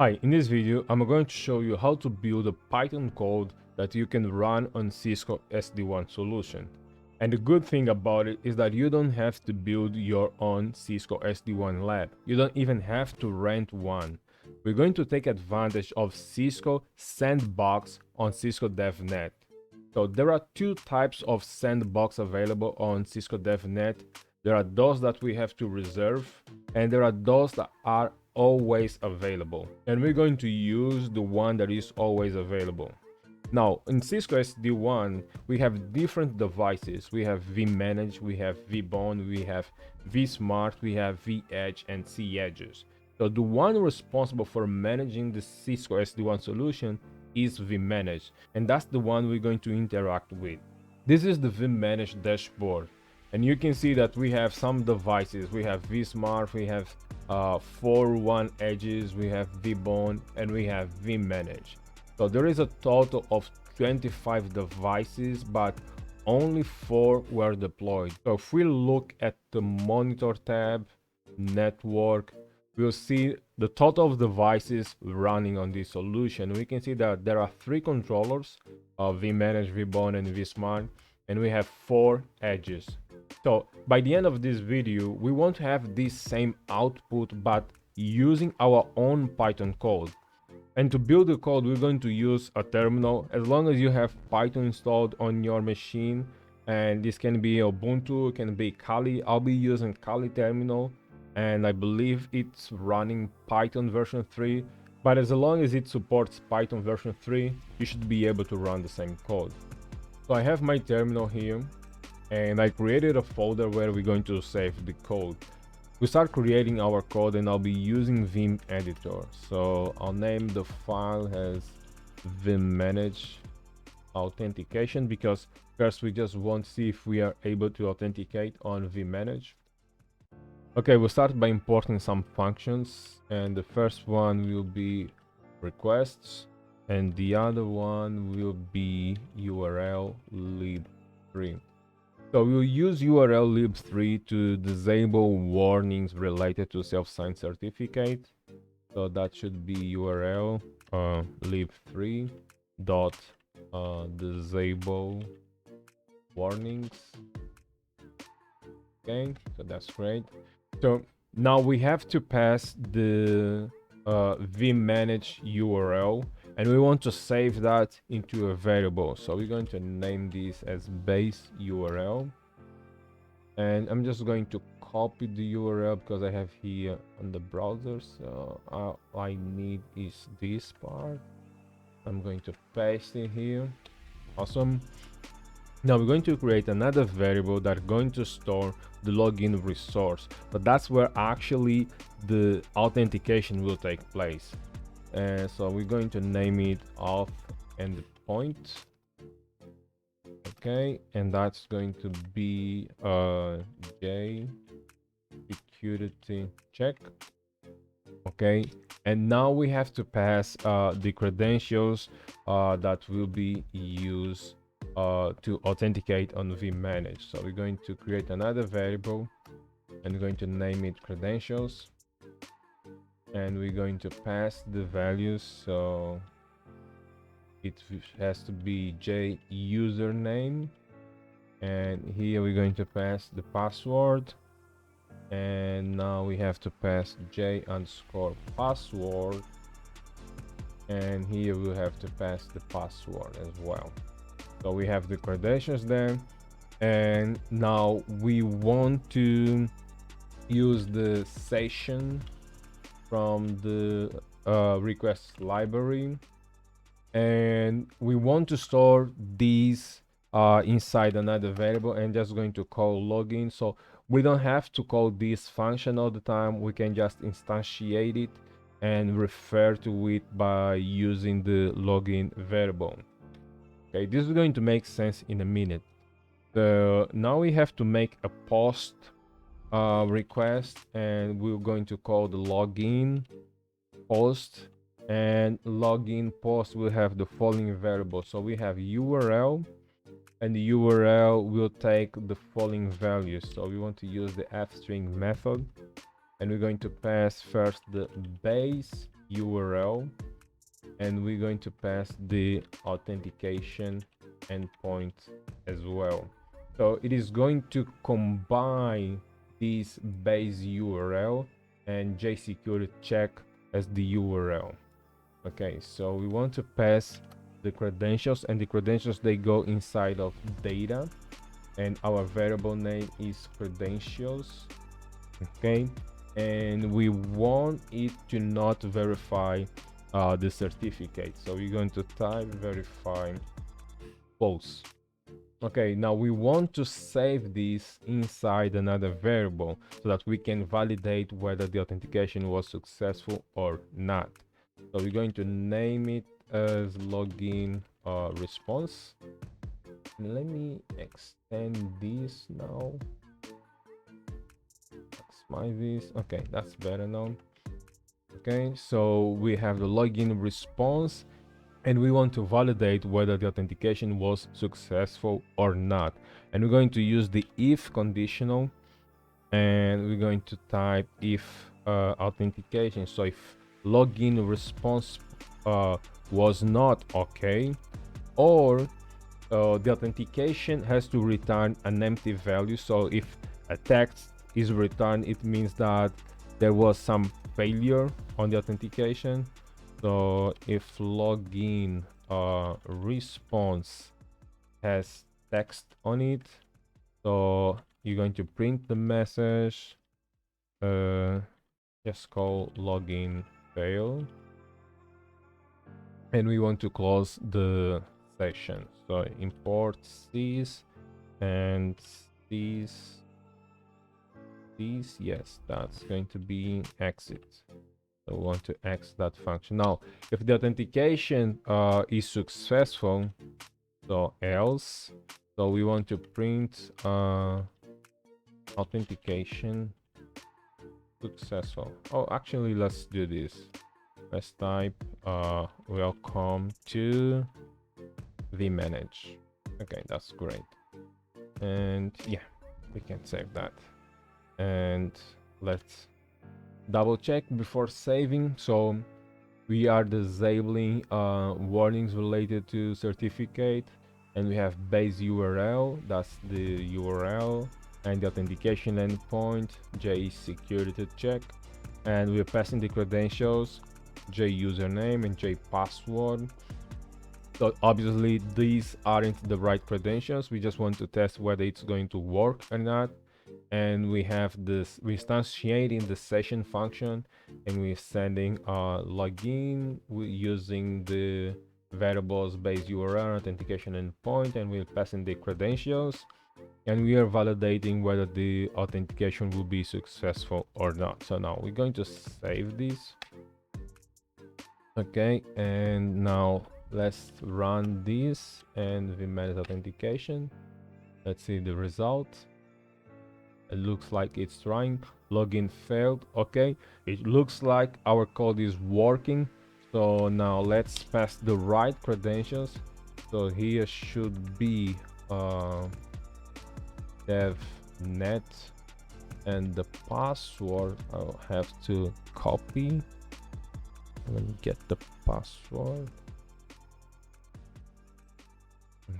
Hi, in this video I'm going to show you how to build a Python code that you can run on Cisco SD-WAN solution. And the good thing about it is that you don't have to build your own Cisco SD-WAN lab. You don't even have to rent one. We're going to take advantage of Cisco Sandbox on Cisco DevNet. So there are two types of Sandbox available on Cisco DevNet. There are those that we have to reserve, and there are those that are always available, and we're going to use the one that is always available. Now in Cisco SD-WAN we have different devices. We have vManage, we have vBone, we have vSmart, we have vEdge and cEdges. So the one responsible for managing the Cisco SD-WAN solution is vManage, and that's the one we're going to interact with. This is the vManage dashboard, and you can see that we have some devices. We have vSmart, we have 4 vEdges, we have vBone, and we have vManage. So there is a total of 25 devices, but only 4 were deployed. So if we look at the monitor tab, network, we'll see the total of devices running on this solution. We can see that there are 3 controllers, vManage, vBone, and vSmart, and we have 4 edges. So by the end of this video, we want to have this same output, but using our own Python code. And to build the code, we're going to use a terminal. As long as you have Python installed on your machine, and this can be Ubuntu, it can be Kali. I'll be using Kali terminal, and I believe it's running Python version 3. But as long as it supports Python version 3, you should be able to run the same code. So I have my terminal here, and I created a folder where we're going to save the code. We start creating our code, and I'll be using Vim editor. So I'll name the file as vManage authentication, because first we just want to see if we are able to authenticate on vManage. Okay, we'll start by importing some functions, and the first one will be requests, and the other one will be URL lib3. So we'll use URL lib3 to disable warnings related to self-signed certificate. So that should be URL lib3 dot disable warnings. Okay, so that's great. So now we have to pass the vManage URL, and we want to save that into a variable. So we're going to name this as base URL, and I'm just going to copy the URL because I have here on the browser. So all I need is this part. I'm going to paste it here. Awesome. Now we're going to create another variable that's going to store the login resource, but that's where actually the authentication will take place. And so we're going to name it auth endpoint. Okay, and that's going to be J security check. Okay, and now we have to pass the credentials that will be used to authenticate on vManage. So we're going to create another variable, and we're going to name it credentials, and we're going to pass the values. So it has to be J username, and here we're going to pass the password, and now we have to pass J underscore password, and here we'll have to pass the password as well. So we have the credentials there, and now we want to use the session from the request library, and we want to store these inside another variable, and just going to call login. So we don't have to call this function all the time. We can just instantiate it and refer to it by using the login variable. Okay, this is going to make sense in a minute. So now we have to make a post request, and we're going to call the login post, and login post will have the following variables. So we have URL, and the URL will take the following values. So we want to use the fstring method, and we're going to pass first the base URL, and we're going to pass the authentication endpoint as well. So it is going to combine this base URL and JSecurity check as the URL. Okay, so we want to pass the credentials, and the credentials, they go inside of data, and our variable name is credentials. Okay, and we want it to not verify the certificate, so we're going to type verify false. Okay, now we want to save this inside another variable so that we can validate whether the authentication was successful or not. So we're going to name it as login response. And let me extend this now. Maximize this. Okay, that's better now. Okay, so we have the login response, and we want to validate whether the authentication was successful or not. And we're going to use the if conditional, and we're going to type if authentication. So if login response was not okay, or the authentication has to return an empty value. So if a text is returned, it means that there was some failure on the authentication. So if login response has text on it, so you're going to print the message, just call login failed, and we want to close the session. So import these and these. Yes, that's going to be exit. So we want to exit that function. Now, if the authentication is successful, so else, so we want to print authentication successful. Oh, actually, let's do this. Let's type welcome to vManage. Okay, that's great. And yeah, we can save that. And let's double check before saving. So we are disabling warnings related to certificate, and we have base URL, that's the URL, and the authentication endpoint, JSecurity check, and we're passing the credentials, JUsername and JPassword. So obviously these aren't the right credentials. We just want to test whether it's going to work or not. And we have this, we're instantiating the session function, and we're sending login, we're using the variables base URL authentication endpoint, and we're passing the credentials, and we are validating whether the authentication will be successful or not. So now we're going to save this. Okay, and now let's run this and vManage authentication. Let's see the result. It looks like it's trying. Login failed. Okay, it looks like our code is working. So now let's pass the right credentials. So here should be devnet, and the password I'll have to copy. Let me get the password.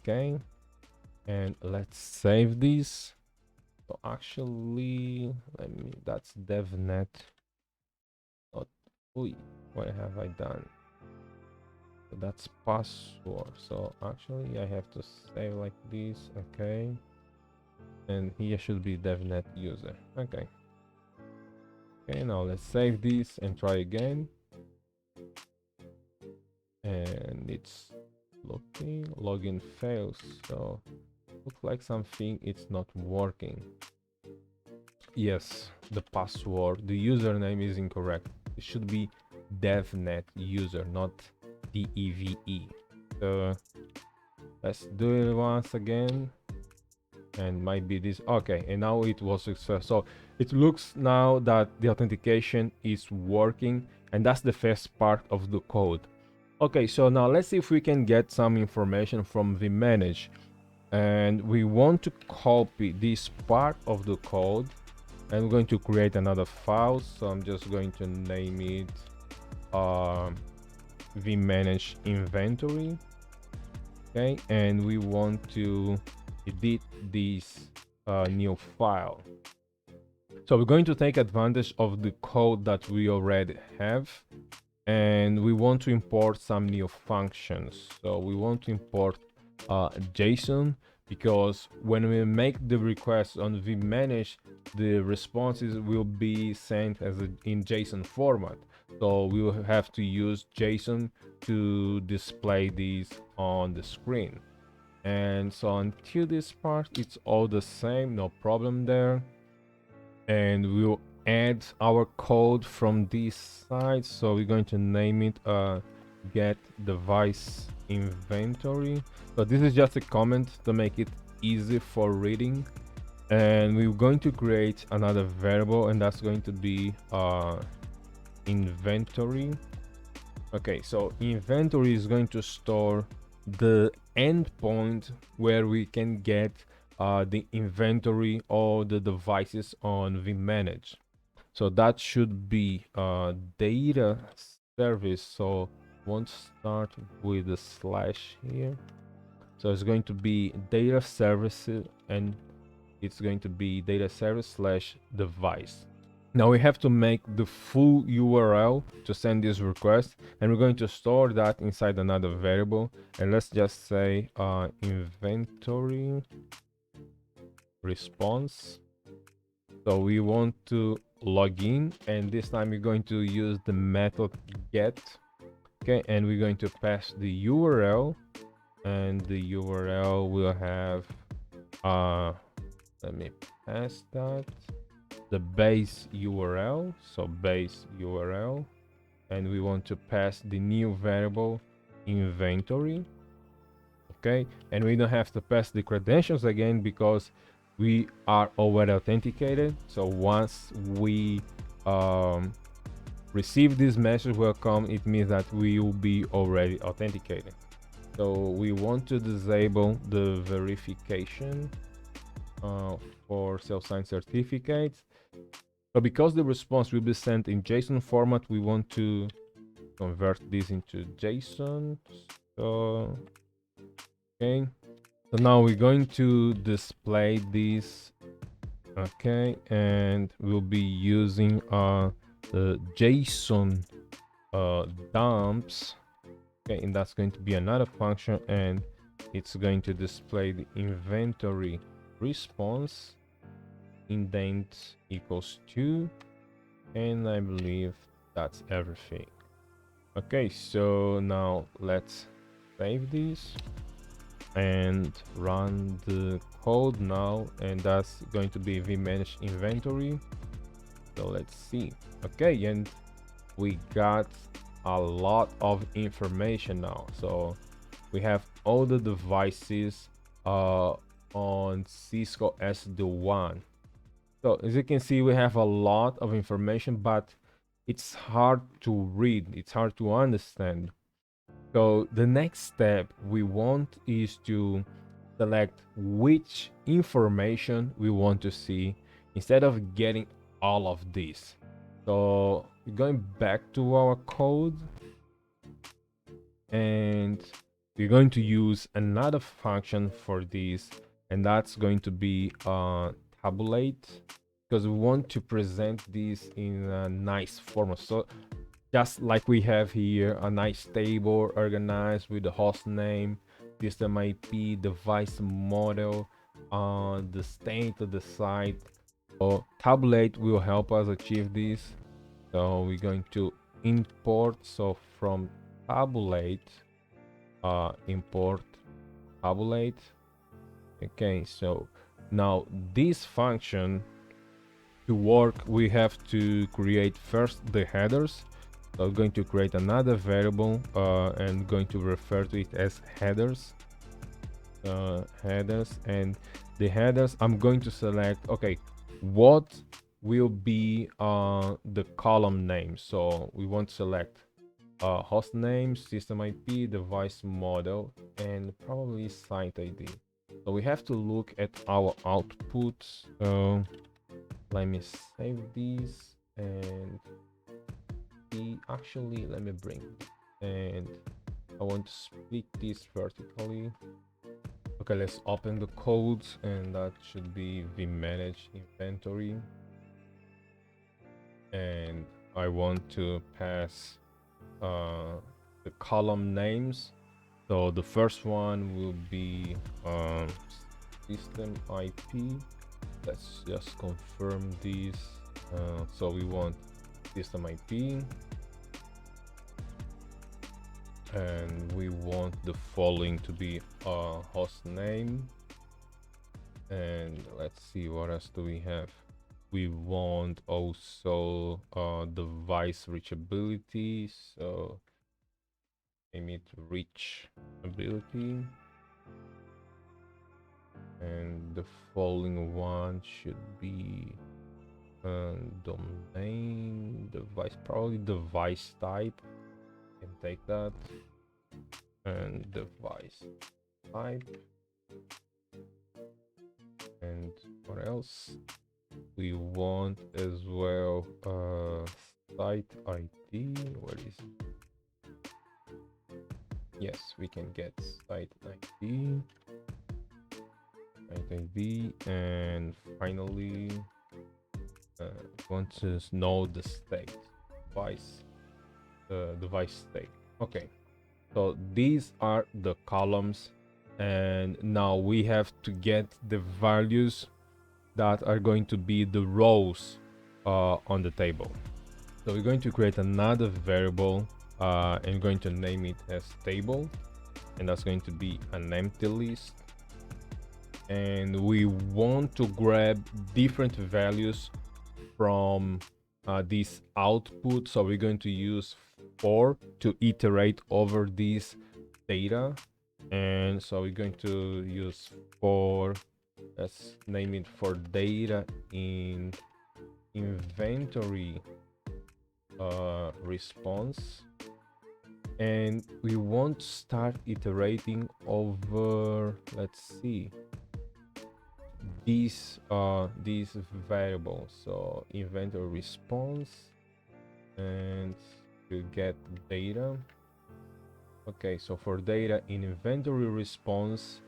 Okay, and let's save this. So actually, that's devnet. Oh, what have I done? So that's password. So actually I have to save like this. Okay, and here should be devnet user. Okay, now let's save this and try again. And it's looking, login fails, so looks like something it's not working. Yes, the password, the username is incorrect. It should be devnet user, not DEVE. So let's do it once again, and might be this. Okay, and now it was successful. So it looks now that the authentication is working, and that's the first part of the code. Okay, so now let's see if we can get some information from vManage, and we want to copy this part of the code, and we're going to create another file. So I'm just going to name it vManage inventory. Okay, and we want to edit this new file. So we're going to take advantage of the code that we already have, and we want to import some new functions. So we want to import JSON, because when we make the request on vManage, the responses will be sent as in JSON format. So we will have to use JSON to display these on the screen. And so until this part, it's all the same, no problem there. And we'll add our code from this side. So we're going to name it get device inventory. So this is just a comment to make it easy for reading. And we're going to create another variable, and that's going to be inventory. Okay, so inventory is going to store the endpoint where we can get the inventory or the devices on vManage. So that should be data service. So won't start with a slash here. So it's going to be data services, and it's going to be data service slash device. Now we have to make the full URL to send this request, and we're going to store that inside another variable. And let's just say inventory response. So we want to log in, and this time we're going to use the method get. Okay, and we're going to pass the URL, and the URL will have let me pass that, the base URL, so base URL, and we want to pass the new variable inventory. Okay, and we don't have to pass the credentials again because we are already authenticated. So once we receive this message welcome, it means that we will be already authenticated. So we want to disable the verification for self-signed certificates. But because the response will be sent in JSON format, we want to convert this into JSON. So okay, so now we're going to display this. Okay, and we'll be using the JSON dumps. Okay, and that's going to be another function, and it's going to display the inventory response indent equals 2, and I believe that's everything. Okay, so now let's save this and run the code now, and that's going to be vManage inventory. So let's see. Okay, and we got a lot of information now. So we have all the devices on Cisco SD-WAN. So as you can see, we have a lot of information, but it's hard to read, it's hard to understand. So the next step we want is to select which information we want to see instead of getting all of this. So we're going back to our code, and we're going to use another function for this, and that's going to be tabulate, because we want to present this in a nice format. So just like we have here, a nice table organized with the host name, system IP, device model, the state of the site. So Tabulate will help us achieve this. So we're going to import, so from Tabulate, import Tabulate. Okay, so now this function to work, we have to create first the headers. So I'm going to create another variable and going to refer to it as headers. Headers, and the headers I'm going to select, okay, what will be the column name. So we want to select host name, system IP, device model, and probably site ID. So we have to look at our outputs. So let me save these, and IP. Actually, let me bring it, and I want to split this vertically. Okay, let's open the codes, and that should be vManage inventory. And I want to pass the column names. So the first one will be system IP. Let's just confirm this. So we want system IP, and we want the following to be host name. And let's see, what else do we have? We want also device reachability, so name it reachability, and the following one should be domain device, probably device type. Can take that, and device type. And what else? We want as well site ID. What is it? Yes, we can get site ID, and finally want to know the state, device state. Okay, so these are the columns, and now we have to get the values that are going to be the rows on the table. So we're going to create another variable and going to name it as table, and that's going to be an empty list. And we want to grab different values from this output. So we're going to use for to iterate over this data. And so we're going to use for, let's name it for data in inventory response, and we want to start iterating over, let's see, these variables. So inventory response, and to get data. Okay, so for data in inventory response,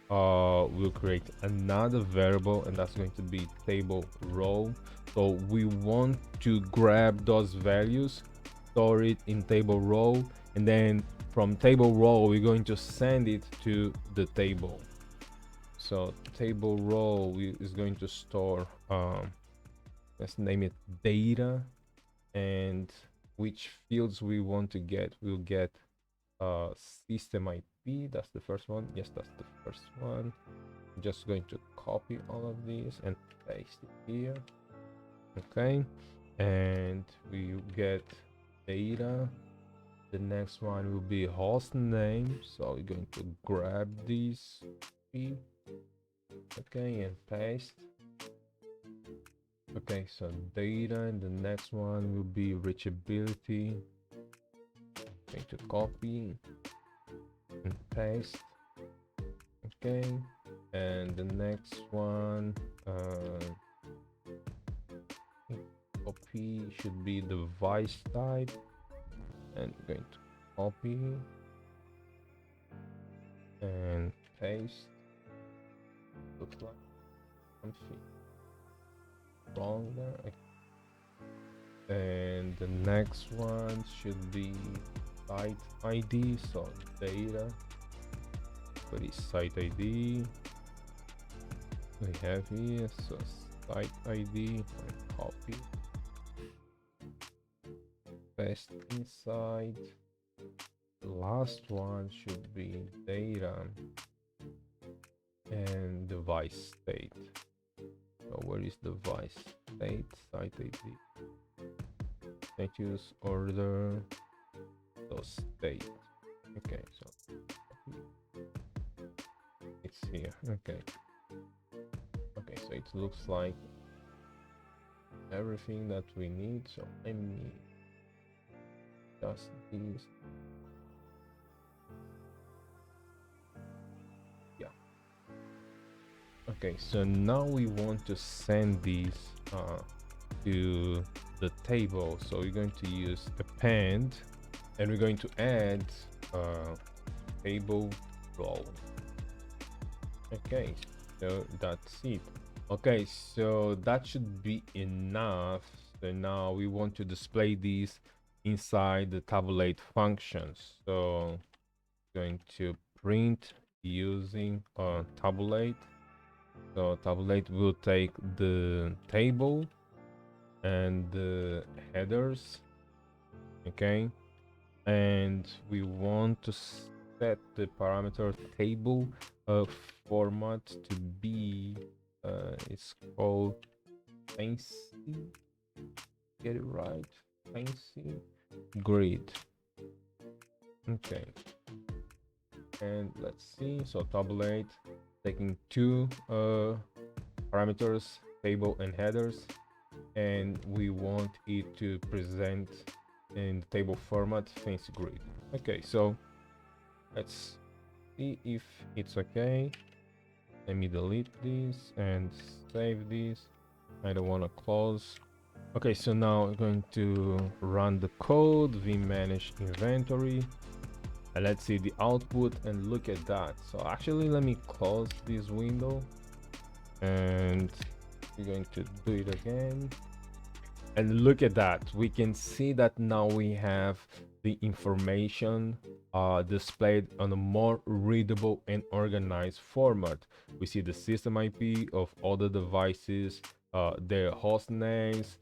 we'll create another variable, and that's going to be table row. So we want to grab those values, store it in table row, and then from table row we're going to send it to the table. So table row is going to store let's name it data, and which fields we want to get. We'll get system IP. That's the first one. Yes, that's the first one. I'm just going to copy all of these and paste it here. Okay, and we get data. The next one will be host name, so we're going to grab these, okay, and paste. Okay, so data, and the next one will be reachability. Going to copy and paste. Okay, and the next one copy should be device type, and going to copy and paste. Looks like something wrong there. And the next one should be site ID, so data, what is site ID we have here? So site ID, copy, paste inside. The last one should be data and device state. So where is device state? Site ID, status order, so state. Okay, so it's here. Okay, so it looks like everything that we need. So I need just these. Yeah. Okay, so now we want to send these to the table. So we're going to use append, and we're going to add table role. Okay, so that's it. Okay, so that should be enough. So now we want to display these inside the tabulate functions. So going to print using tabulate. So tabulate will take the table and the headers, okay, and we want to set the parameter table format to be it's called fancy, get it right, fancy grid. Okay, and let's see. So tabulate taking two parameters, table and headers, and we want it to present in the table format fancy grid. Okay, so let's see if it's okay. Let me delete this and save this. I don't want to close. Okay, so now I'm going to run the code, vManage inventory, and let's see the output, and look at that. So actually, let me close this window, and we're going to do it again. And look at that, we can see that now we have the information displayed on a more readable and organized format. We see the system IP of all the devices, their host names,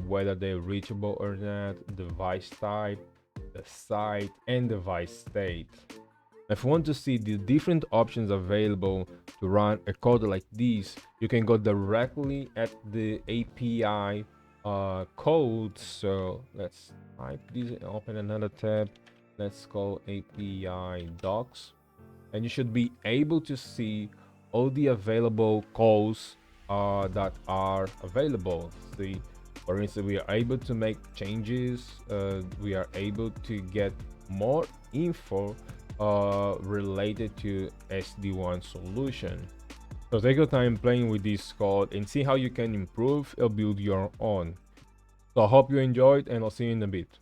whether they're reachable or not, device type, the site, and device state. If you want to see the different options available to run a code like this, you can go directly at the API code. So let's type this and open another tab. Let's call API docs, and you should be able to see all the available calls that are available. See, for instance, we are able to make changes, we are able to get more info related to SD-WAN solution. So take your time playing with this code and see how you can improve or build your own. So I hope you enjoyed, and I'll see you in a bit.